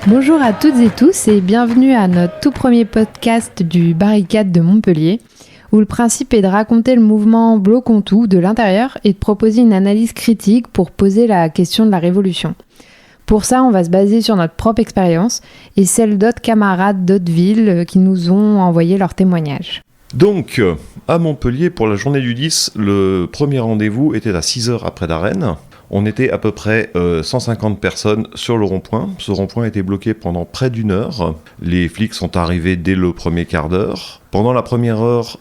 Bonjour à toutes et tous et bienvenue à notre tout premier podcast du Barricade de Montpellier, où le principe est de raconter le mouvement Bloquons tout de l'intérieur et de proposer une analyse critique pour poser la question de la révolution. Pour ça, on va se baser sur notre propre expérience et celle d'autres camarades d'autres villes qui nous ont envoyé leurs témoignages. Donc, à Montpellier, pour la journée du 10, le premier rendez-vous était à 6h après Darennes. On était à peu près 150 personnes sur le rond-point. Ce rond-point a été bloqué pendant près d'une heure. Les flics sont arrivés dès le premier quart d'heure. Pendant la première heure,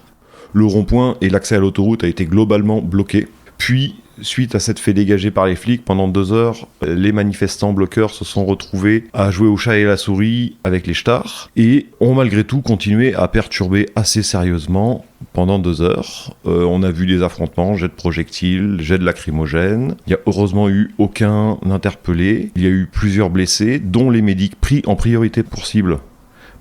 le rond-point et l'accès à l'autoroute a été globalement bloqués. Puis, suite à cette fait dégagée par les flics, pendant 2 heures, les manifestants bloqueurs se sont retrouvés à jouer au chat et la souris avec les ch'tards et ont malgré tout continué à perturber assez sérieusement pendant 2 heures. On a vu des affrontements, jets de projectiles, jets de lacrymogènes. Il n'y a heureusement eu aucun interpellé. Il y a eu plusieurs blessés, dont les médics pris en priorité pour cible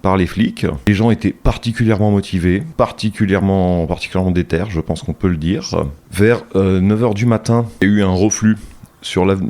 par les flics. Les gens étaient particulièrement motivés, particulièrement déter, je pense qu'on peut le dire. Vers 9h du matin, il y a eu un reflux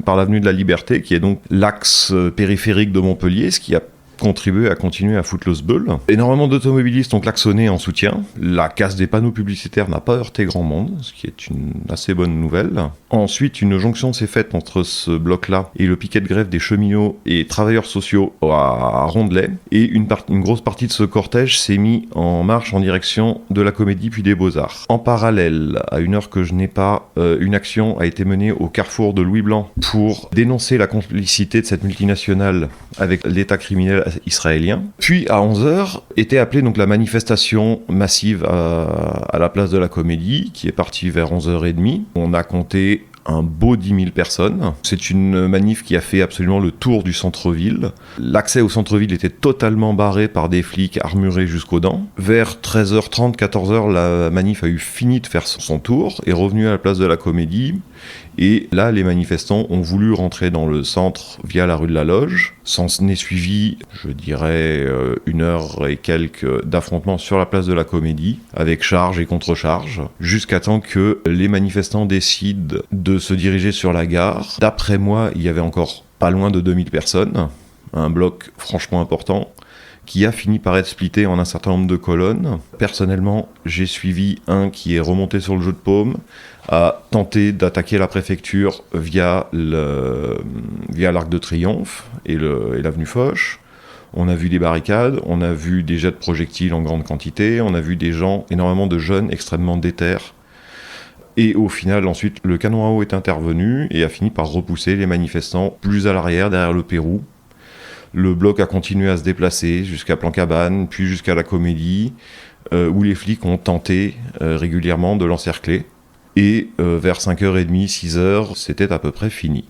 par l'avenue de la Liberté, qui est donc l'axe périphérique de Montpellier, ce qui a contribué à continuer à foutre le sbeul. Énormément d'automobilistes ont klaxonné en soutien. La casse des panneaux publicitaires n'a pas heurté grand monde, ce qui est une assez bonne nouvelle. Ensuite, une jonction s'est faite entre ce bloc-là et le piquet de grève des cheminots et travailleurs sociaux à Rondelet. Et une grosse partie de ce cortège s'est mis en marche en direction de la Comédie puis des Beaux-Arts. En parallèle, à une heure que je n'ai pas, une action a été menée au carrefour de Louis Blanc pour dénoncer la complicité de cette multinationale avec l'État criminel israélien. Puis à 11h était appelée donc la manifestation massive à la place de la Comédie, qui est partie vers 11h30. On a compté un beau 10 000 personnes. C'est une manif qui a fait absolument le tour du centre-ville. L'accès au centre-ville était totalement barré par des flics armurés jusqu'aux dents. Vers 13h30, 14h, la manif a eu fini de faire son tour, est revenue à la place de la Comédie. Et là, les manifestants ont voulu rentrer dans le centre via la rue de la Loge. S'en est suivi, je dirais, 1 heure et quelques d'affrontements sur la place de la Comédie, avec charge et contre-charge, jusqu'à temps que les manifestants décident de se diriger sur la gare. D'après moi, il y avait encore pas loin de 2000 personnes, un bloc franchement important, qui a fini par être splitté en un certain nombre de colonnes. Personnellement, j'ai suivi un qui est remonté sur le jeu de paume, a tenté d'attaquer la préfecture via l'Arc de Triomphe et l'avenue Foch. On a vu des barricades, on a vu des jets de projectiles en grande quantité, on a vu des gens, énormément de jeunes extrêmement déter. Et au final, ensuite, le canon à eau est intervenu et a fini par repousser les manifestants plus à l'arrière, derrière le Pérou. Le bloc a continué à se déplacer jusqu'à Plan-Cabane, puis jusqu'à la Comédie, où les flics ont tenté régulièrement de l'encercler. Et vers 5h30, 6h, c'était à peu près fini.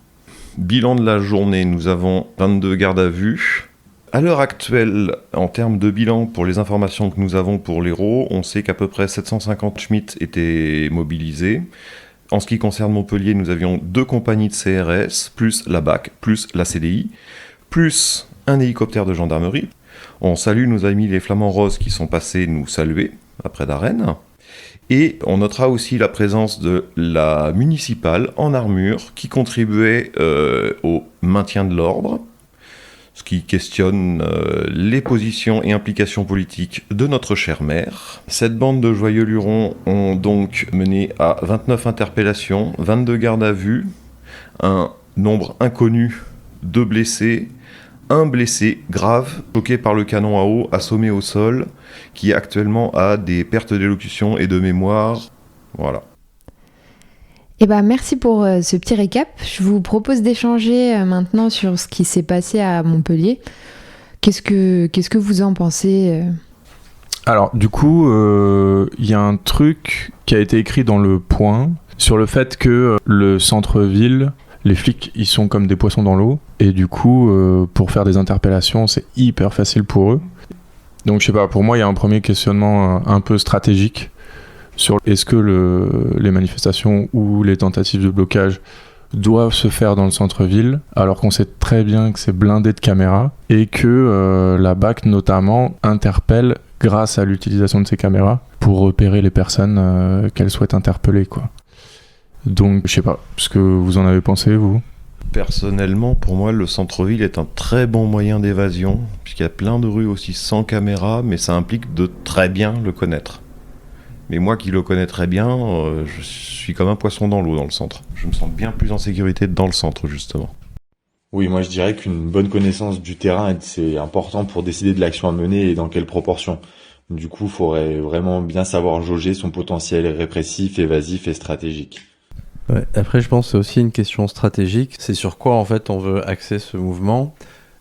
Bilan de la journée, nous avons 22 gardes à vue. À l'heure actuelle, en termes de bilan, pour les informations que nous avons pour l'Hérault, on sait qu'à peu près 750 Schmitt étaient mobilisés. En ce qui concerne Montpellier, nous avions 2 compagnies de CRS, plus la BAC, plus la CDI, plus un hélicoptère de gendarmerie. On salue nos amis les Flamands Roses qui sont passés nous saluer après Darennes. Et on notera aussi la présence de la municipale en armure qui contribuait au maintien de l'ordre, ce qui questionne les positions et implications politiques de notre chère maire. Cette bande de joyeux lurons ont donc mené à 29 interpellations, 22 gardes à vue, un nombre inconnu de blessés, un blessé grave, choqué par le canon à eau, assommé au sol, qui actuellement a des pertes d'élocution et de mémoire. Voilà. Merci pour ce petit récap. Je vous propose d'échanger maintenant sur ce qui s'est passé à Montpellier. Qu'est-ce que vous en pensez Alors, du coup, il y a un truc qui a été écrit dans Le Point sur le fait que le centre-ville, les flics, ils sont comme des poissons dans l'eau. Et du coup, pour faire des interpellations, c'est hyper facile pour eux. Donc, je sais pas, pour moi, il y a un premier questionnement un peu stratégique sur est-ce que les manifestations ou les tentatives de blocage doivent se faire dans le centre-ville, alors qu'on sait très bien que c'est blindé de caméras et que la BAC, notamment, interpelle grâce à l'utilisation de ces caméras pour repérer les personnes qu'elle souhaite interpeller, quoi. Donc, je sais pas ce que vous en avez pensé, vous. Personnellement, pour moi, le centre-ville est un très bon moyen d'évasion, puisqu'il y a plein de rues aussi sans caméra, mais ça implique de très bien le connaître. Mais moi qui le connais très bien, je suis comme un poisson dans l'eau dans le centre. Je me sens bien plus en sécurité dans le centre, justement. Oui, moi je dirais qu'une bonne connaissance du terrain, c'est important pour décider de l'action à mener et dans quelle proportion. Du coup, il faudrait vraiment bien savoir jauger son potentiel répressif, évasif et stratégique. Ouais. Après, je pense que c'est aussi une question stratégique. C'est sur quoi, en fait, on veut axer ce mouvement.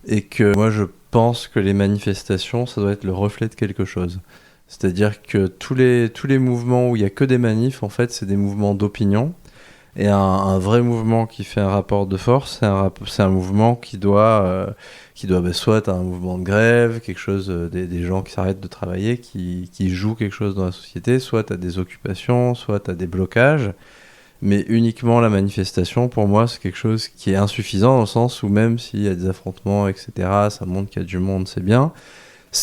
Et que moi, je pense que les manifestations, ça doit être le reflet de quelque chose. C'est-à-dire que tous les mouvements où il n'y a que des manifs, en fait, c'est des mouvements d'opinion. Et un vrai mouvement qui fait un rapport de force, c'est un mouvement qui doit soit un mouvement de grève, quelque chose, des gens qui s'arrêtent de travailler, qui jouent quelque chose dans la société, soit à des occupations, soit à des blocages. Mais uniquement la manifestation, pour moi, c'est quelque chose qui est insuffisant dans le sens où même s'il y a des affrontements, etc., ça montre qu'il y a du monde, c'est bien.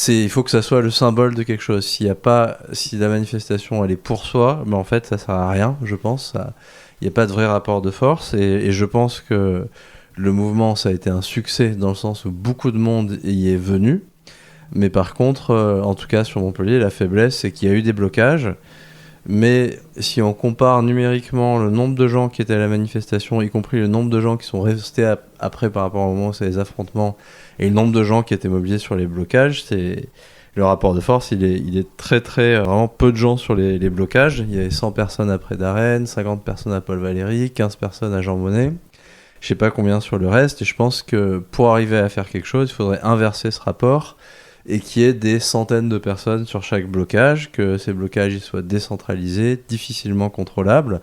Il faut que ça soit le symbole de quelque chose. Si la manifestation elle est pour soi, ben en fait ça sert à rien, je pense. Il n'y a pas de vrai rapport de force et je pense que le mouvement ça a été un succès dans le sens où beaucoup de monde y est venu. Mais par contre, en tout cas sur Montpellier, la faiblesse c'est qu'il y a eu des blocages. Mais si on compare numériquement le nombre de gens qui étaient à la manifestation, y compris le nombre de gens qui sont restés après par rapport au moment où c'est les affrontements, et le nombre de gens qui étaient mobilisés sur les blocages, le rapport de force, il est très très, vraiment peu de gens sur les blocages. Il y avait 100 personnes à Près d'Arène, 50 personnes à Paul Valéry, 15 personnes à Jean Monnet. Je sais pas combien sur le reste, et je pense que pour arriver à faire quelque chose, il faudrait inverser ce rapport, et qu'il y ait des centaines de personnes sur chaque blocage, que ces blocages ils soient décentralisés, difficilement contrôlables,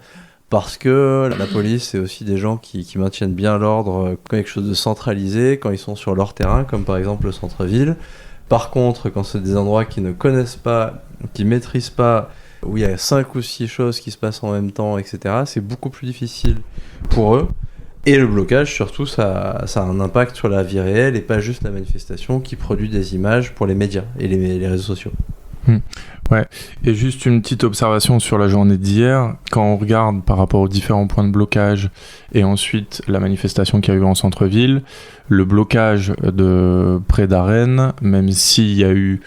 parce que la police, c'est aussi des gens qui maintiennent bien l'ordre quand il y a quelque chose de centralisé, quand ils sont sur leur terrain, comme par exemple le centre-ville. Par contre, quand c'est des endroits qu'ils ne connaissent pas, qu'ils ne maîtrisent pas, où il y a 5 ou 6 choses qui se passent en même temps, etc., c'est beaucoup plus difficile pour eux. Et le blocage, surtout, ça a un impact sur la vie réelle et pas juste la manifestation qui produit des images pour les médias et les réseaux sociaux. Ouais, et juste une petite observation sur la journée d'hier. Quand on regarde par rapport aux différents points de blocage et ensuite la manifestation qu'il y a eu en centre-ville, le blocage de Près d'Arène, même s'il y a eu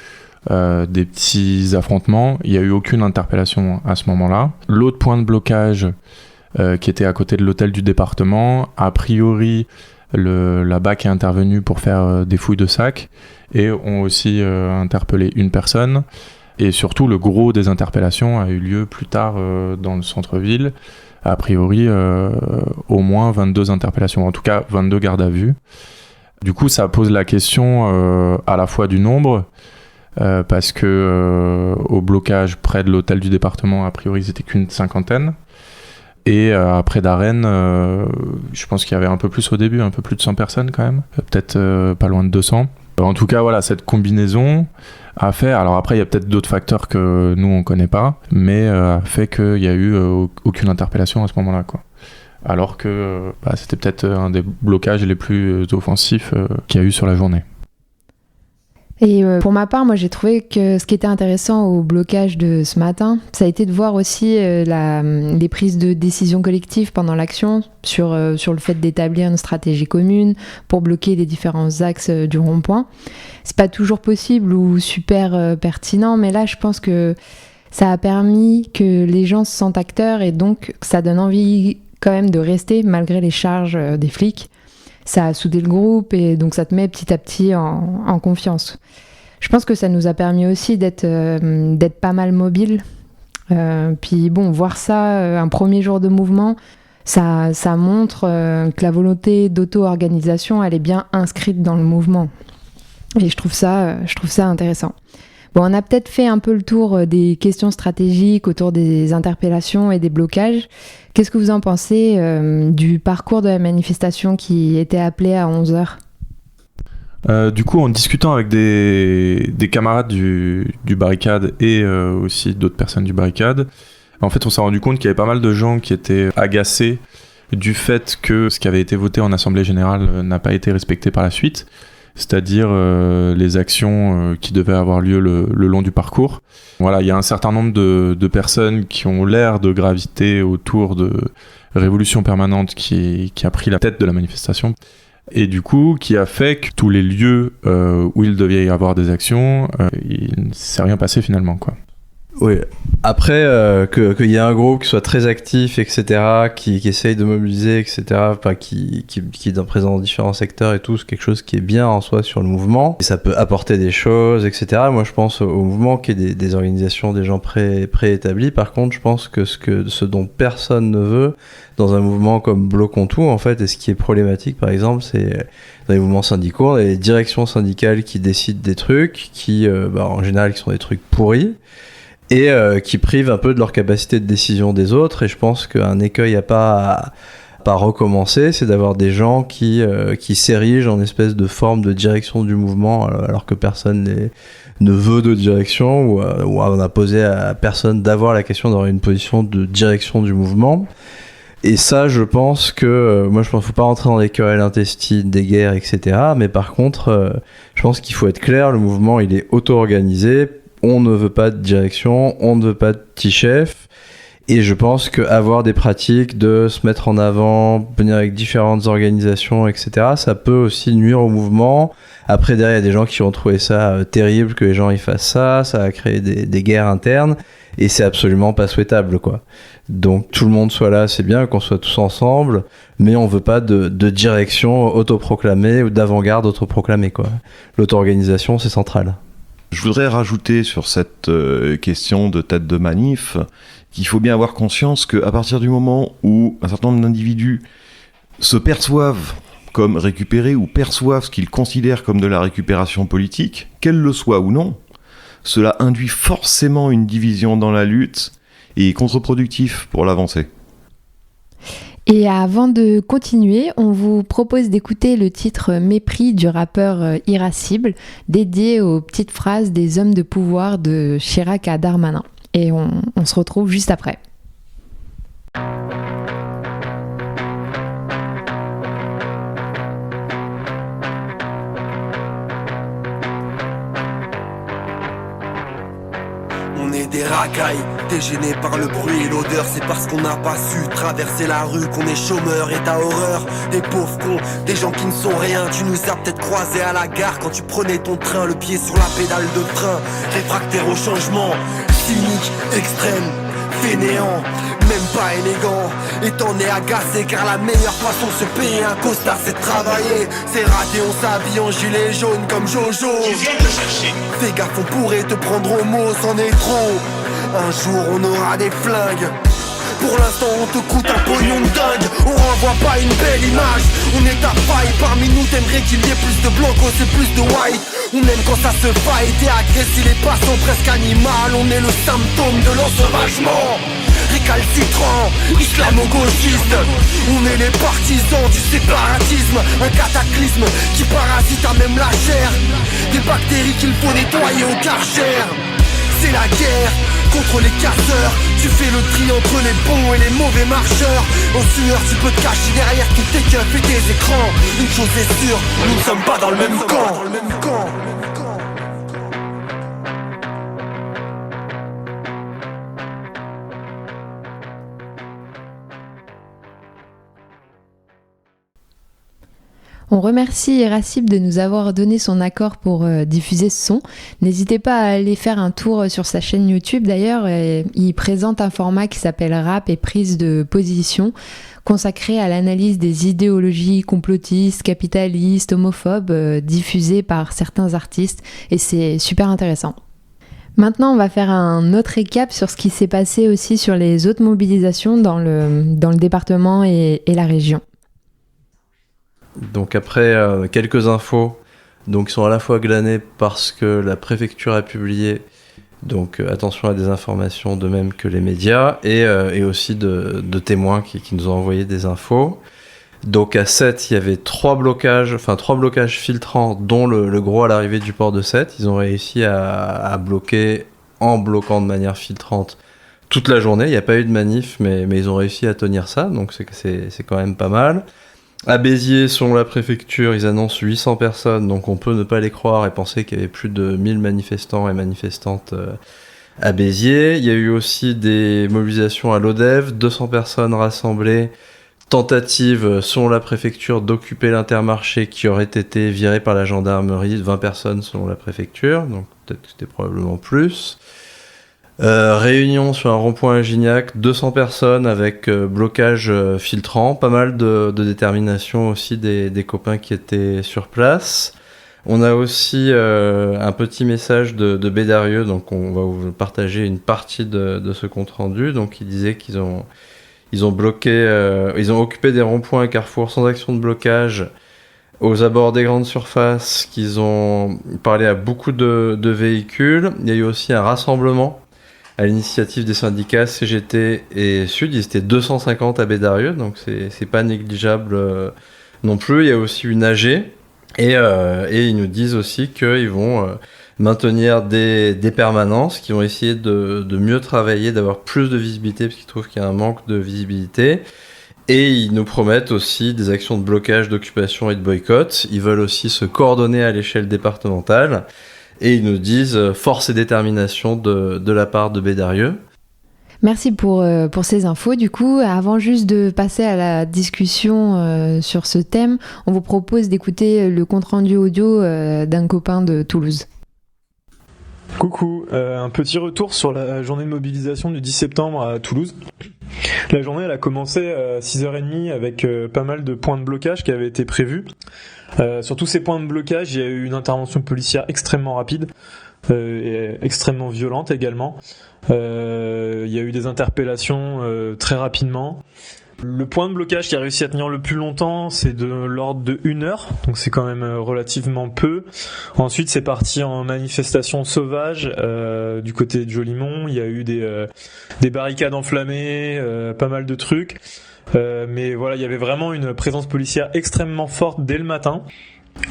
des petits affrontements, il n'y a eu aucune interpellation à ce moment-là. L'autre point de blocage qui était à côté de l'hôtel du département, a priori la BAC est intervenue pour faire des fouilles de sacs et ont aussi interpellé une personne. Et surtout, le gros des interpellations a eu lieu plus tard dans le centre-ville. A priori, au moins 22 interpellations, en tout cas 22 gardes à vue. Du coup, ça pose la question à la fois du nombre, parce que au blocage près de l'hôtel du département, a priori, ils étaient qu'une cinquantaine. Et Près d'Arène, je pense qu'il y avait un peu plus au début, un peu plus de 100 personnes quand même, peut-être pas loin de 200. En tout cas, voilà, cette combinaison a fait, alors après il y a peut-être d'autres facteurs que nous on connaît pas, mais a fait qu'il y a eu aucune interpellation à ce moment-là, quoi. Alors que c'était peut-être un des blocages les plus offensifs qu'il y a eu sur la journée. Et pour ma part, moi j'ai trouvé que ce qui était intéressant au blocage de ce matin, ça a été de voir aussi les prises de décision collectives pendant l'action sur le fait d'établir une stratégie commune pour bloquer les différents axes du rond-point. C'est pas toujours possible ou super pertinent, mais là je pense que ça a permis que les gens se sentent acteurs et donc ça donne envie quand même de rester malgré les charges des flics. Ça a soudé le groupe et donc ça te met petit à petit en confiance. Je pense que ça nous a permis aussi d'être pas mal mobiles. Puis bon, voir ça, un premier jour de mouvement, ça montre que la volonté d'auto-organisation, elle est bien inscrite dans le mouvement. Et je trouve ça intéressant. Bon, on a peut-être fait un peu le tour des questions stratégiques autour des interpellations et des blocages. Qu'est-ce que vous en pensez du parcours de la manifestation qui était appelée à 11h ? Du coup, en discutant avec des camarades du barricade et aussi d'autres personnes du barricade, en fait, on s'est rendu compte qu'il y avait pas mal de gens qui étaient agacés du fait que ce qui avait été voté en Assemblée Générale n'a pas été respecté par la suite. c'est-à-dire les actions qui devaient avoir lieu le long du parcours. Voilà, il y a un certain nombre de personnes qui ont l'air de graviter autour de Révolution Permanente qui a pris la tête de la manifestation. Et du coup, qui a fait que tous les lieux où il devait y avoir des actions, il ne s'est rien passé finalement, quoi. Oui. Après, qu'il y ait un groupe qui soit très actif, etc., qui essaye de mobiliser, etc., enfin, qui est présent dans différents secteurs et tout, c'est quelque chose qui est bien en soi sur le mouvement. Et ça peut apporter des choses, etc. Moi, je pense au mouvement qui est des organisations, des gens préétablis. Par contre, je pense que ce dont personne ne veut dans un mouvement comme Bloquons Tout, en fait, et ce qui est problématique, par exemple, c'est dans les mouvements syndicaux, on a les directions syndicales qui décident des trucs, qui, en général, qui sont des trucs pourris, et qui privent un peu de leur capacité de décision des autres. Et je pense qu'un écueil à pas recommencer, c'est d'avoir des gens qui s'érigent en espèce de forme de direction du mouvement, alors que personne ne veut de direction, ou on a posé à personne d'avoir la question d'avoir une position de direction du mouvement. Et ça, je pense que moi, je pense qu'il ne faut pas rentrer dans les querelles intestines, des guerres, etc. Mais par contre, je pense qu'il faut être clair, le mouvement, il est auto-organisé. On ne veut pas de direction, on ne veut pas de petit chef. Et je pense qu'avoir des pratiques de se mettre en avant, venir avec différentes organisations, etc., ça peut aussi nuire au mouvement. Après, derrière, il y a des gens qui vont trouver ça terrible que les gens y fassent ça va créer des guerres internes, et c'est absolument pas souhaitable, quoi. Donc, tout le monde soit là, c'est bien qu'on soit tous ensemble, mais on veut pas de direction autoproclamée ou d'avant-garde autoproclamée, quoi. L'auto-organisation, c'est central. Je voudrais rajouter sur cette question de tête de manif qu'il faut bien avoir conscience qu'à partir du moment où un certain nombre d'individus se perçoivent comme récupérés ou perçoivent ce qu'ils considèrent comme de la récupération politique, qu'elle le soit ou non, cela induit forcément une division dans la lutte et est contre-productif pour l'avancée. Et avant de continuer, on vous propose d'écouter le titre Mépris du rappeur Irascible, dédié aux petites phrases des hommes de pouvoir de Chirac à Darmanin. Et on se retrouve juste après. Des racailles, t'es gêné par le bruit et l'odeur. C'est parce qu'on n'a pas su traverser la rue qu'on est chômeur. Et ta horreur, des pauvres cons, des gens qui ne sont rien. Tu nous as peut-être croisés à la gare quand tu prenais ton train, le pied sur la pédale de frein, réfractaire au changement, cynique, extrême, fainéant, même pas élégant. Et t'en es agacé car la meilleure façon de se payer un costard c'est de travailler. C'est raté, on s'habille en gilet jaune comme Jojo. Fais gaffe, on pourrait te prendre au mot, c'en est trop. Un jour on aura des flingues. Pour l'instant on te coûte un pognon de dingue. On renvoie pas une belle image. On est à faille, parmi nous t'aimerais qu'il y ait plus de blanco, c'est plus de white. On aime quand ça se fight et agresser les passants presque animal. On est le symptôme de l'ensauvagement. Récalcitrant, islamo-gauchiste. On est les partisans du séparatisme. Un cataclysme qui parasite à même la chair. Des bactéries qu'il faut nettoyer au Karcher. C'est la guerre contre les casseurs. Tu fais le tri entre les bons et les mauvais marcheurs. En sueur tu peux te cacher derrière tout tes keufs et tes écrans. Une chose est sûre, nous ne sommes pas dans le même camp. On remercie Irascible de nous avoir donné son accord pour diffuser ce son. N'hésitez pas à aller faire un tour sur sa chaîne YouTube d'ailleurs. Il présente un format qui s'appelle Rap et prise de position, consacré à l'analyse des idéologies complotistes, capitalistes, homophobes, diffusées par certains artistes. Et c'est super intéressant. Maintenant, on va faire un autre récap sur ce qui s'est passé aussi sur les autres mobilisations dans le département et la région. Donc après, quelques infos donc, qui sont à la fois glanées parce que la préfecture a publié, donc attention à des informations de même que les médias, et aussi de témoins qui nous ont envoyé des infos. Donc à Sète, il y avait 3 blocages filtrants, dont le gros à l'arrivée du port de Sète. Ils ont réussi à bloquer, en bloquant de manière filtrante, toute la journée. Il n'y a pas eu de manif, mais ils ont réussi à tenir ça, donc c'est quand même pas mal. À Béziers, selon la préfecture, ils annoncent 800 personnes, donc on peut ne pas les croire et penser qu'il y avait plus de 1000 manifestants et manifestantes à Béziers. Il y a eu aussi des mobilisations à l'ODEV, 200 personnes rassemblées, tentative, selon la préfecture, d'occuper l'Intermarché qui aurait été viré par la gendarmerie, 20 personnes selon la préfecture, donc peut-être que c'était probablement plus. Réunion sur un rond-point à Gignac, 200 personnes avec blocage filtrant, pas mal de détermination aussi des copains qui étaient sur place. On a aussi un petit message de Bédarieux, donc on va vous partager une partie de ce compte-rendu. Donc il disait qu'ils ont bloqué, ils ont occupé des ronds-points et carrefours sans action de blocage aux abords des grandes surfaces, qu'ils ont parlé à beaucoup de véhicules. Il y a eu aussi un rassemblement à l'initiative des syndicats CGT et Sud. Ils étaient 250 à Bédarieux, donc c'est pas négligeable non plus. Il y a aussi une AG et ils nous disent aussi qu'ils vont maintenir des permanences, qu'ils vont essayer de mieux travailler, d'avoir plus de visibilité parce qu'ils trouvent qu'il y a un manque de visibilité. Et ils nous promettent aussi des actions de blocage, d'occupation et de boycott. Ils veulent aussi se coordonner à l'échelle départementale. Et ils nous disent force et détermination de la part de Bédarieux. Merci pour ces infos. Du coup, avant juste de passer à la discussion sur ce thème, on vous propose d'écouter le compte-rendu audio d'un copain de Toulouse. Coucou, un petit retour sur la journée de mobilisation du 10 septembre à Toulouse. La journée elle a commencé à 6h30 avec pas mal de points de blocage qui avaient été prévus. Sur tous ces points de blocage, il y a eu une intervention policière extrêmement rapide et extrêmement violente également. Il y a eu des interpellations très rapidement. Le point de blocage qui a réussi à tenir le plus longtemps, c'est de l'ordre de 1 heure, donc c'est quand même relativement peu. Ensuite, c'est parti en manifestation sauvage du côté de Jolimont. Il y a eu des barricades enflammées, pas mal de trucs. Mais voilà, il y avait vraiment une présence policière extrêmement forte dès le matin.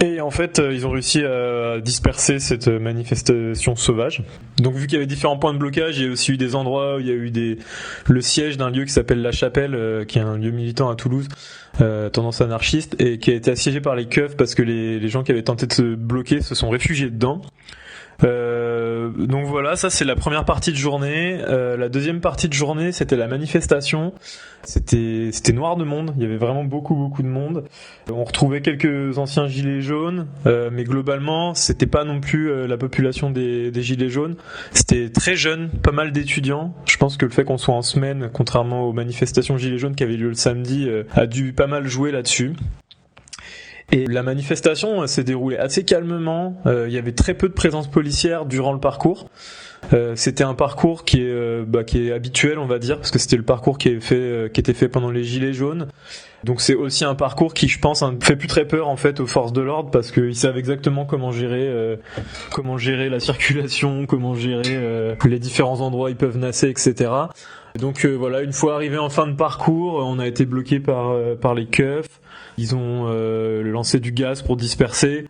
Et en fait, ils ont réussi à disperser cette manifestation sauvage. Donc vu qu'il y avait différents points de blocage, il y a aussi eu des endroits où il y a eu le siège d'un lieu qui s'appelle La Chapelle, qui est un lieu militant à Toulouse, tendance anarchiste, et qui a été assiégé par les keufs parce que les gens qui avaient tenté de se bloquer se sont réfugiés dedans. Donc voilà, ça c'est la première partie de journée. La deuxième partie de journée, c'était la manifestation. C'était noir de monde, il y avait vraiment beaucoup de monde. On retrouvait quelques anciens gilets jaunes, mais globalement, c'était pas non plus la population des gilets jaunes. C'était très jeune, pas mal d'étudiants. Je pense que le fait qu'on soit en semaine, contrairement aux manifestations gilets jaunes qui avaient lieu le samedi, a dû pas mal jouer là-dessus. Et la manifestation s'est déroulée assez calmement. Il y avait très peu de présence policière durant le parcours. C'était un parcours qui est habituel, on va dire, parce que c'était le parcours qui était fait pendant les Gilets jaunes. Donc c'est aussi un parcours qui, je pense, fait plus très peur en fait aux forces de l'ordre parce qu'ils savent exactement comment gérer la circulation, comment gérer les différents endroits où ils peuvent nasser, etc. Donc voilà, une fois arrivé en fin de parcours, on a été bloqué par les keufs. Ils ont lancé du gaz pour disperser.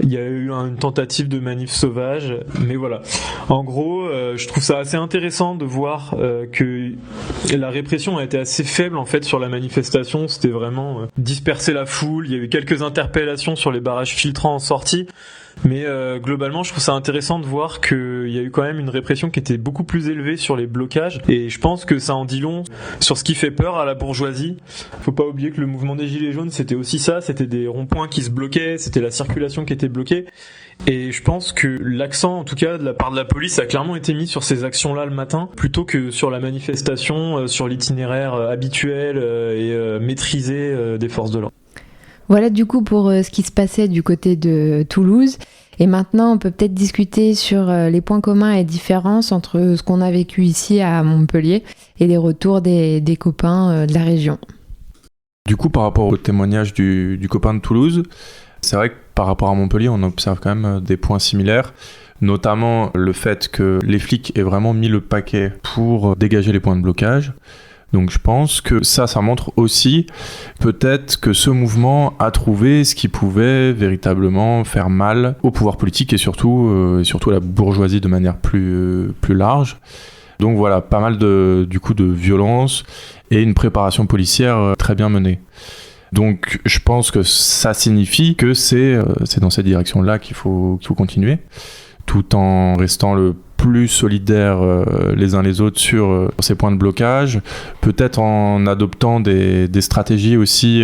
Il y a eu une tentative de manif sauvage, mais voilà. En gros, je trouve ça assez intéressant de voir que la répression a été assez faible en fait sur la manifestation. C'était vraiment disperser la foule. Il y a eu quelques interpellations sur les barrages filtrants en sortie. Mais globalement, je trouve ça intéressant de voir qu'il y a eu quand même une répression qui était beaucoup plus élevée sur les blocages. Et je pense que ça en dit long sur ce qui fait peur à la bourgeoisie. Faut pas oublier que le mouvement des Gilets jaunes, c'était aussi ça. C'était des ronds-points qui se bloquaient, c'était la circulation qui était bloquée. Et je pense que l'accent, en tout cas, de la part de la police, a clairement été mis sur ces actions-là le matin, plutôt que sur la manifestation, sur l'itinéraire habituel et maîtrisé des forces de l'ordre. Voilà du coup pour ce qui se passait du côté de Toulouse. Et maintenant, on peut peut-être discuter sur les points communs et différences entre ce qu'on a vécu ici à Montpellier et les retours des copains de la région. Du coup, par rapport au témoignage du copain de Toulouse, c'est vrai que par rapport à Montpellier, on observe quand même des points similaires, notamment le fait que les flics aient vraiment mis le paquet pour dégager les points de blocage. Donc je pense que ça montre aussi peut-être que ce mouvement a trouvé ce qui pouvait véritablement faire mal au pouvoir politique et surtout à la bourgeoisie de manière plus large. Donc voilà, pas mal de violence et une préparation policière très bien menée. Donc je pense que ça signifie que c'est dans cette direction-là qu'il faut continuer, tout en restant le plus solidaires les uns les autres sur ces points de blocage, peut-être en adoptant des stratégies aussi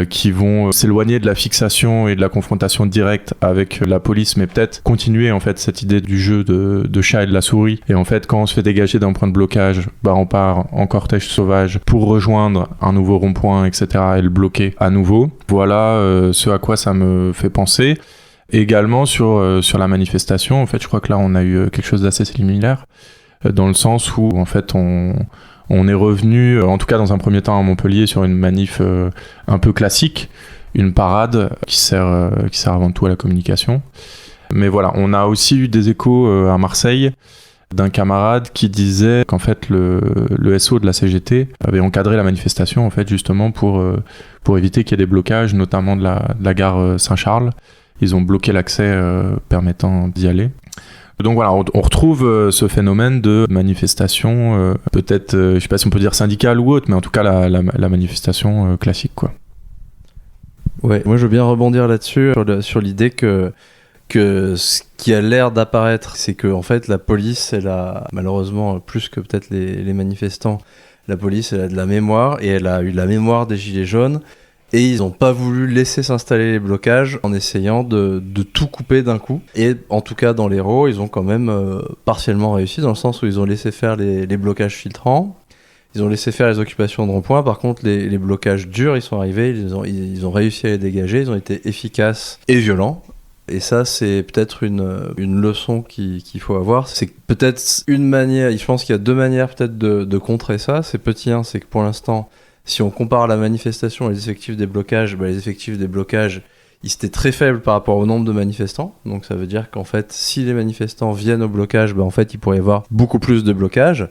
qui vont s'éloigner de la fixation et de la confrontation directe avec la police, mais peut-être continuer en fait cette idée du jeu de chat et de la souris, et en fait quand on se fait dégager d'un point de blocage, on part en cortège sauvage pour rejoindre un nouveau rond-point, etc., et le bloquer à nouveau. Voilà ce à quoi ça me fait penser. Également sur la manifestation, en fait, je crois que là on a eu quelque chose d'assez similaire, dans le sens où en fait on est revenu, en tout cas dans un premier temps à Montpellier, sur une manif un peu classique, une parade qui sert avant tout à la communication. Mais voilà, on a aussi eu des échos à Marseille d'un camarade qui disait qu'en fait le SO de la CGT avait encadré la manifestation en fait justement pour éviter qu'il y ait des blocages, notamment de la gare Saint-Charles. Ils ont bloqué l'accès permettant d'y aller. Donc voilà, on retrouve ce phénomène de manifestation, peut-être, je sais pas si on peut dire syndicale ou autre, mais en tout cas la manifestation classique, quoi. Ouais, moi je veux bien rebondir là-dessus, sur l'idée que ce qui a l'air d'apparaître, c'est que en fait la police, elle a malheureusement plus que peut-être les manifestants, la police elle a de la mémoire, et elle a eu la mémoire des gilets jaunes. Et ils n'ont pas voulu laisser s'installer les blocages en essayant de tout couper d'un coup. Et en tout cas, dans l'Hérault, ils ont quand même partiellement réussi, dans le sens où ils ont laissé faire les blocages filtrants. Ils ont laissé faire les occupations de ronds-points. Par contre, les blocages durs, ils sont arrivés, ils ont réussi à les dégager. Ils ont été efficaces et violents. Et ça, c'est peut-être une leçon qu'il faut avoir. C'est peut-être une manière, je pense qu'il y a deux manières peut-être de contrer ça. C'est petit 1, c'est que pour l'instant, si on compare la manifestation et les effectifs des blocages, les effectifs des blocages, ils étaient très faibles par rapport au nombre de manifestants. Donc ça veut dire qu'en fait, si les manifestants viennent au blocage, en fait, il pourrait y avoir beaucoup plus de blocages.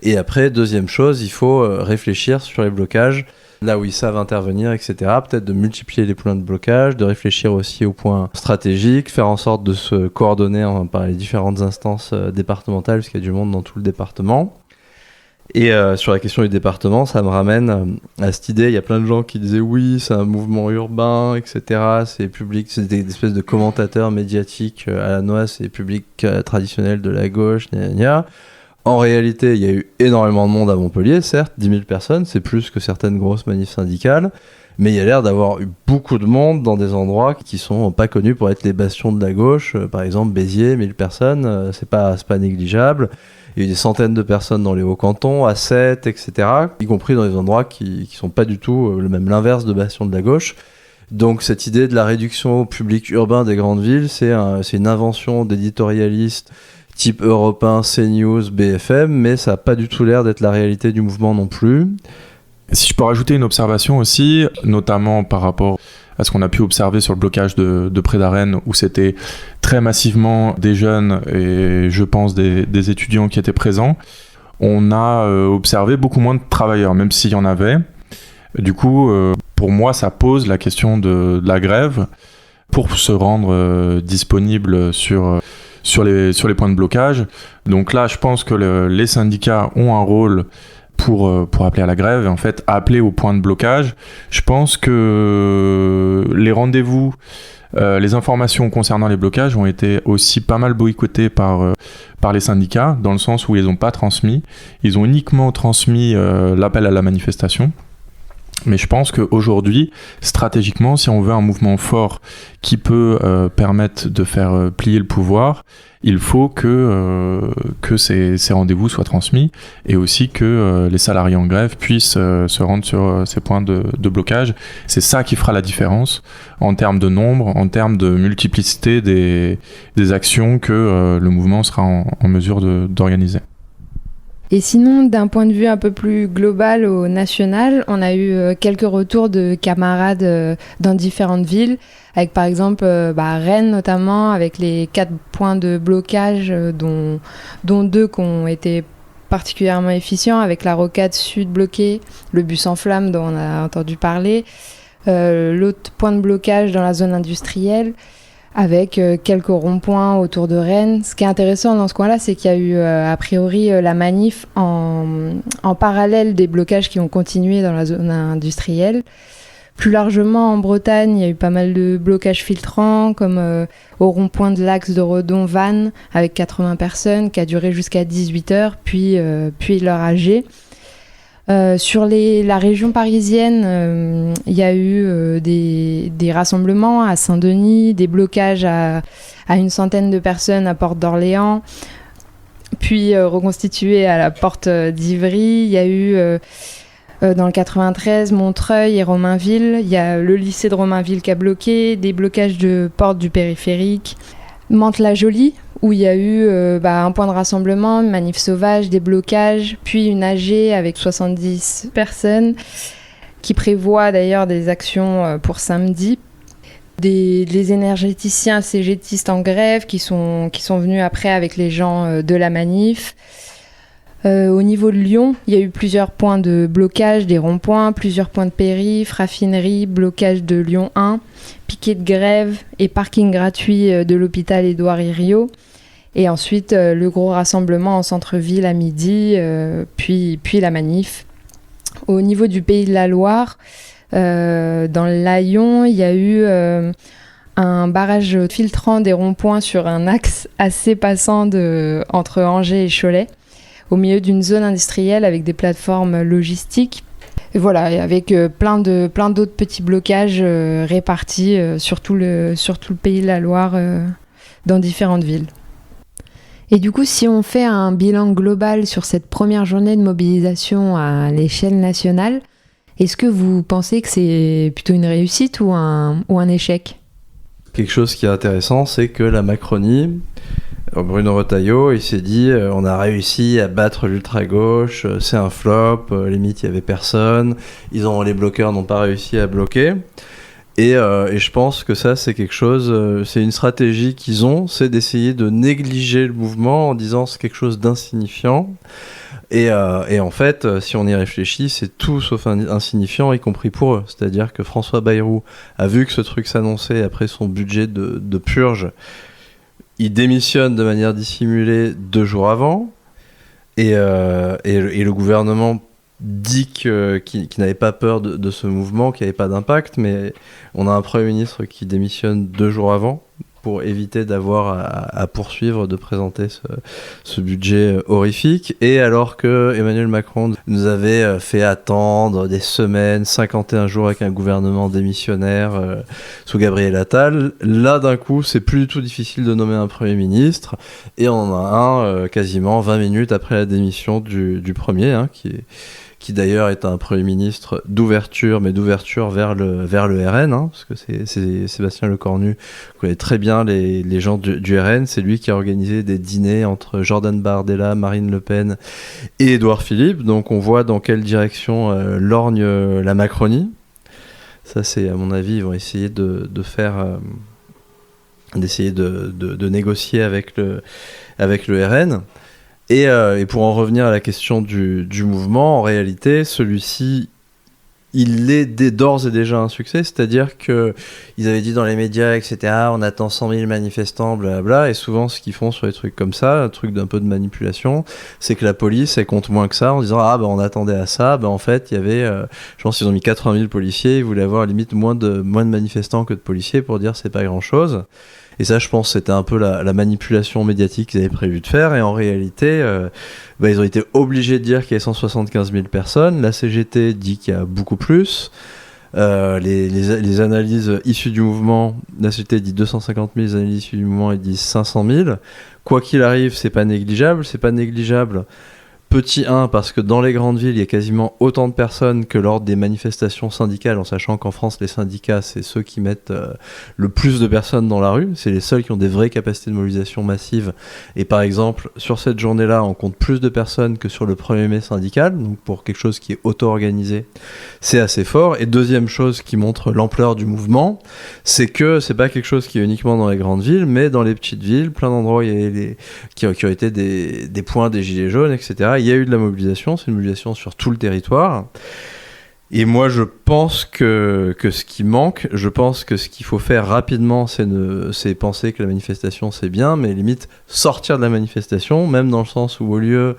Et après, deuxième chose, il faut réfléchir sur les blocages, là où ils savent intervenir, etc. Peut-être de multiplier les points de blocage, de réfléchir aussi aux points stratégiques, faire en sorte de se coordonner par les différentes instances départementales, parce qu'il y a du monde dans tout le département. Et sur la question du département, ça me ramène à cette idée, il y a plein de gens qui disaient oui, c'est un mouvement urbain, etc. C'est public, c'est des espèces de commentateurs médiatiques à la noix, c'est public traditionnel de la gauche, gna gna gna. En réalité, il y a eu énormément de monde à Montpellier, certes, 10 000 personnes, c'est plus que certaines grosses manifs syndicales, mais il y a l'air d'avoir eu beaucoup de monde dans des endroits qui sont pas connus pour être les bastions de la gauche. Par exemple, Béziers, 1000 personnes, c'est pas négligeable. Il y a eu des centaines de personnes dans les Hauts-Cantons, à 7, etc., y compris dans des endroits qui sont pas du tout même l'inverse de bastion de la gauche. Donc cette idée de la réduction au public urbain des grandes villes, c'est une invention d'éditorialistes type Europe 1, CNews, BFM, mais ça n'a pas du tout l'air d'être la réalité du mouvement non plus. Si je peux rajouter une observation aussi, notamment par rapport à ce qu'on a pu observer sur le blocage de près d'Arennes, où c'était très massivement des jeunes et je pense des étudiants qui étaient présents, on a observé beaucoup moins de travailleurs, même s'il y en avait. Du coup, pour moi, ça pose la question de la grève pour se rendre disponible sur les points de blocage. Donc là, je pense que les syndicats ont un rôle pour appeler à la grève et en fait appeler au point de blocage. Je pense que les rendez-vous, les informations concernant les blocages ont été aussi pas mal boycottées par les syndicats, dans le sens où ils n'ont pas transmis. Ils ont uniquement transmis l'appel à la manifestation. Mais je pense qu'aujourd'hui, stratégiquement, si on veut un mouvement fort qui peut permettre de faire plier le pouvoir, il faut que ces rendez-vous soient transmis et aussi que les salariés en grève puissent se rendre sur ces points de blocage. C'est ça qui fera la différence en termes de nombre, en termes de multiplicité des actions que le mouvement sera en mesure d'organiser. Et sinon, d'un point de vue un peu plus global au national, on a eu quelques retours de camarades dans différentes villes, avec par exemple Rennes notamment, avec les 4 points de blocage, dont 2 qui ont été particulièrement efficients, avec la rocade sud bloquée, le bus en flammes dont on a entendu parler, l'autre point de blocage dans la zone industrielle, avec quelques ronds-points autour de Rennes. Ce qui est intéressant dans ce coin-là, c'est qu'il y a eu a priori la manif en parallèle des blocages qui ont continué dans la zone industrielle. Plus largement, en Bretagne, il y a eu pas mal de blocages filtrants, comme au rond-point de l'axe de Redon-Vannes, avec 80 personnes, qui a duré jusqu'à 18 heures, puis l'heure G. Sur la région parisienne, il y a eu des rassemblements à Saint-Denis, des blocages à une centaine de personnes à Porte d'Orléans, puis reconstitués à la Porte d'Ivry. Il y a eu dans le 93 Montreuil et Romainville. Il y a le lycée de Romainville qui a bloqué, des blocages de Porte du Périphérique. Mantes-la-Jolie, où il y a eu un point de rassemblement, une manif sauvage, des blocages, puis une AG avec 70 personnes qui prévoit d'ailleurs des actions pour samedi. Les énergéticiens cégétistes en grève qui sont venus après avec les gens de la manif. Au niveau de Lyon, il y a eu plusieurs points de blocage, des ronds-points, plusieurs points de périph', raffinerie, blocage de Lyon 1, piquet de grève et parking gratuit de l'hôpital Édouard Herriot. Et ensuite, le gros rassemblement en centre-ville à midi, puis la manif. Au niveau du Pays de la Loire, dans l'Aillon, il y a eu un barrage filtrant des ronds-points sur un axe assez passant entre Angers et Cholet, au milieu d'une zone industrielle avec des plateformes logistiques. Et voilà, avec plein d'autres petits blocages répartis sur tout le Pays de la Loire, dans différentes villes. Et du coup, si on fait un bilan global sur cette première journée de mobilisation à l'échelle nationale, est-ce que vous pensez que c'est plutôt une réussite ou un échec ? Quelque chose qui est intéressant, c'est que la Macronie, Bruno Retailleau, il s'est dit on a réussi à battre l'ultra-gauche, c'est un flop, limite il n'y avait personne, les bloqueurs n'ont pas réussi à bloquer. Et je pense que ça c'est quelque chose, c'est une stratégie qu'ils ont, c'est d'essayer de négliger le mouvement en disant c'est quelque chose d'insignifiant. Et en fait, si on y réfléchit, c'est tout sauf insignifiant, y compris pour eux. C'est-à-dire que François Bayrou a vu que ce truc s'annonçait après son budget de purge. Il démissionne de manière dissimulée 2 jours avant, et le gouvernement dit qu'il n'avait pas peur de ce mouvement, qu'il n'y avait pas d'impact, mais on a un Premier ministre qui démissionne 2 jours avant pour éviter d'avoir à poursuivre, de présenter ce budget horrifique. Et alors que Emmanuel Macron nous avait fait attendre des semaines, 51 jours avec un gouvernement démissionnaire sous Gabriel Attal, là d'un coup c'est plus du tout difficile de nommer un Premier ministre, et on en a un quasiment 20 minutes après la démission du Premier, qui d'ailleurs est un Premier ministre d'ouverture, mais d'ouverture vers le RN, parce que c'est Sébastien Lecornu connaît très bien les gens du RN. C'est lui qui a organisé des dîners entre Jordan Bardella, Marine Le Pen et Édouard Philippe. Donc on voit dans quelle direction lorgne la Macronie. Ça, c'est à mon avis, ils vont essayer d'essayer de négocier avec le RN. Et pour en revenir à la question du mouvement, en réalité, celui-ci, il est d'ores et déjà un succès, c'est-à-dire qu'ils avaient dit dans les médias, etc., on attend 100 000 manifestants, blablabla, et souvent ce qu'ils font sur les trucs comme ça, un truc d'un peu de manipulation, c'est que la police, elle compte moins que ça, en disant, on attendait à ça, en fait, il y avait, je pense qu'ils ont mis 80 000 policiers, ils voulaient avoir limite moins de manifestants que de policiers pour dire c'est pas grand-chose. Et ça, je pense, c'était un peu la manipulation médiatique qu'ils avaient prévu de faire. Et en réalité, ils ont été obligés de dire qu'il y avait 175 000 personnes. La CGT dit qu'il y a beaucoup plus. Les analyses issues du mouvement, la CGT dit 250 000, les analyses issues du mouvement, ils disent 500 000. Quoi qu'il arrive, c'est pas négligeable. C'est pas négligeable. Petit 1, parce que dans les grandes villes, il y a quasiment autant de personnes que lors des manifestations syndicales, en sachant qu'en France, les syndicats, c'est ceux qui mettent le plus de personnes dans la rue. C'est les seuls qui ont des vraies capacités de mobilisation massive. Et par exemple, sur cette journée-là, on compte plus de personnes que sur le 1er mai syndical. Donc pour quelque chose qui est auto-organisé, c'est assez fort. Et deuxième chose qui montre l'ampleur du mouvement, c'est que c'est pas quelque chose qui est uniquement dans les grandes villes, mais dans les petites villes, plein d'endroits où il y a qui ont été des points des gilets jaunes, etc. Il y a eu de la mobilisation, c'est une mobilisation sur tout le territoire. Et moi, je pense que ce qui manque, je pense que ce qu'il faut faire rapidement, c'est penser que la manifestation, c'est bien, mais limite sortir de la manifestation, même dans le sens où au lieu,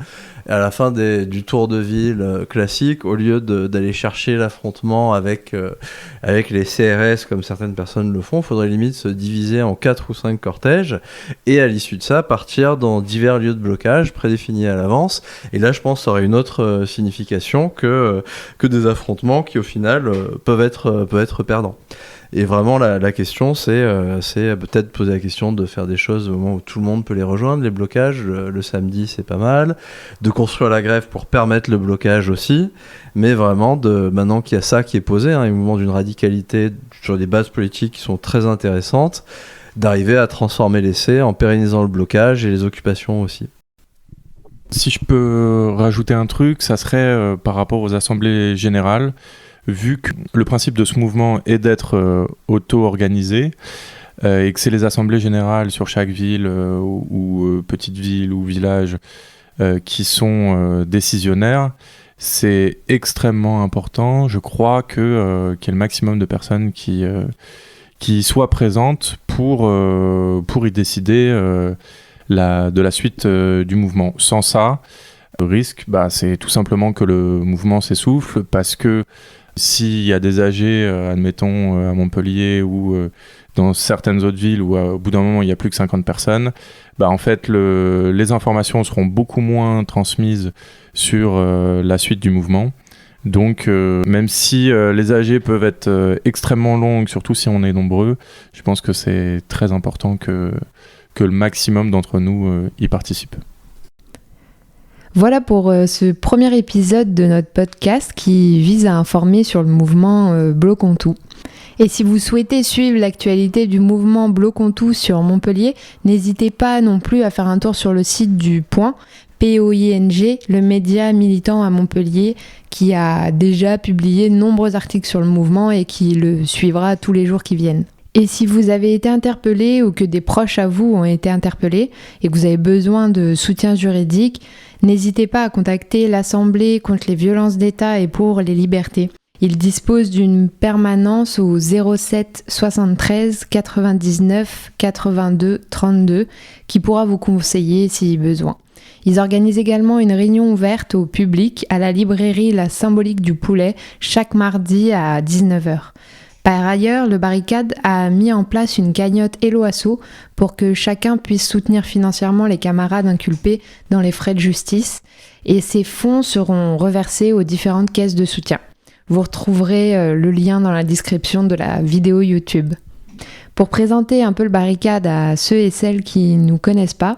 à la fin du tour de ville classique, au lieu d'aller chercher l'affrontement avec les CRS, comme certaines personnes le font, il faudrait limite se diviser en 4 ou 5 cortèges, et à l'issue de ça, partir dans divers lieux de blocage prédéfinis à l'avance. Et là, je pense que ça aurait une autre signification que des affrontements qui au final peuvent être perdants. Et vraiment la question c'est peut-être poser la question de faire des choses au moment où tout le monde peut les rejoindre, les blocages, le samedi c'est pas mal, de construire la grève pour permettre le blocage aussi, mais vraiment maintenant qu'il y a ça qui est posé, un mouvement d'une radicalité sur des bases politiques qui sont très intéressantes, d'arriver à transformer l'essai en pérennisant le blocage et les occupations aussi. Si je peux rajouter un truc, ça serait par rapport aux assemblées générales, vu que le principe de ce mouvement est d'être auto-organisé, et que c'est les assemblées générales sur chaque ville ou petite ville ou village qui sont décisionnaires, c'est extrêmement important. Je crois qu'il y ait le maximum de personnes qui soient présentes pour y décider de la suite du mouvement. Sans ça, le risque, c'est tout simplement que le mouvement s'essouffle, parce que s'il y a des AG, admettons à Montpellier ou dans certaines autres villes où au bout d'un moment il n'y a plus que 50 personnes, en fait les informations seront beaucoup moins transmises sur la suite du mouvement. Donc même si les AG peuvent être extrêmement longues, surtout si on est nombreux, je pense que c'est très important que le maximum d'entre nous y participent. Voilà pour ce premier épisode de notre podcast qui vise à informer sur le mouvement Bloquons Tout. Et si vous souhaitez suivre l'actualité du mouvement Bloquons Tout sur Montpellier, n'hésitez pas non plus à faire un tour sur le site du Point, POING, le média militant à Montpellier, qui a déjà publié de nombreux articles sur le mouvement et qui le suivra tous les jours qui viennent. Et si vous avez été interpellé ou que des proches à vous ont été interpellés et que vous avez besoin de soutien juridique, n'hésitez pas à contacter l'Assemblée contre les violences d'État et pour les libertés. Il dispose d'une permanence au 07 73 99 82 32 qui pourra vous conseiller si besoin. Ils organisent également une réunion ouverte au public à la librairie La Symbolique du Poulet chaque mardi à 19h. Par ailleurs, le Barricade a mis en place une cagnotte Hello Asso pour que chacun puisse soutenir financièrement les camarades inculpés dans les frais de justice, et ces fonds seront reversés aux différentes caisses de soutien. Vous retrouverez le lien dans la description de la vidéo YouTube. Pour présenter un peu le Barricade à ceux et celles qui ne nous connaissent pas,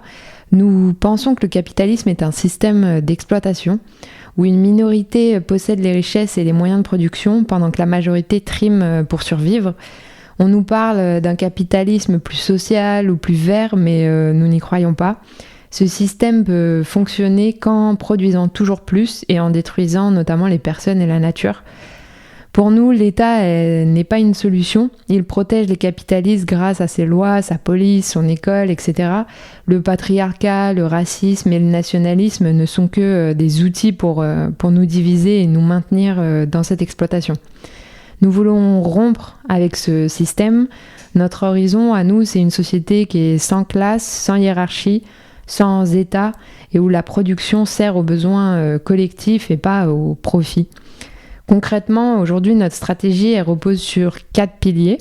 nous pensons que le capitalisme est un système d'exploitation où une minorité possède les richesses et les moyens de production pendant que la majorité trime pour survivre. On nous parle d'un capitalisme plus social ou plus vert, mais nous n'y croyons pas. Ce système peut fonctionner qu'en produisant toujours plus et en détruisant notamment les personnes et la nature. Pour nous, l'État n'est pas une solution. Il protège les capitalistes grâce à ses lois, sa police, son école, etc. Le patriarcat, le racisme et le nationalisme ne sont que des outils pour nous diviser et nous maintenir dans cette exploitation. Nous voulons rompre avec ce système. Notre horizon, à nous, c'est une société qui est sans classe, sans hiérarchie, sans État et où la production sert aux besoins collectifs et pas au profit. Concrètement, aujourd'hui, notre stratégie elle repose sur 4 piliers.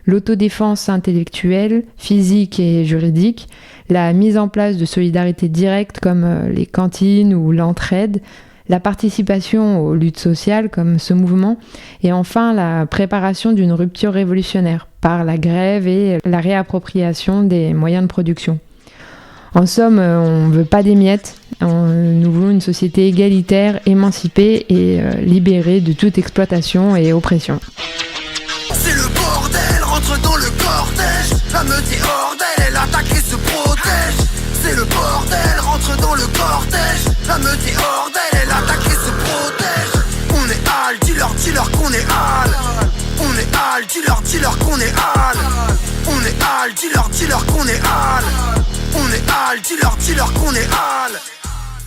L'autodéfense intellectuelle, physique et juridique, la mise en place de solidarité directe comme les cantines ou l'entraide, la participation aux luttes sociales comme ce mouvement, et enfin la préparation d'une rupture révolutionnaire par la grève et la réappropriation des moyens de production. En somme, on ne veut pas des miettes, nous voulons une société égalitaire, émancipée et libérée de toute exploitation et oppression. C'est le bordel, rentre dans le cortège. La meute est hors d'elle, elle attaque et se protège. C'est le bordel, rentre dans le cortège. La meute est hors d'elle, elle attaque et se protège. On est Al, dis-leur qu'on est Al. On est Al, dis-leur qu'on est Al. On est Al, dis-leur qu'on est Al. On est Al, dis-leur qu'on est Al.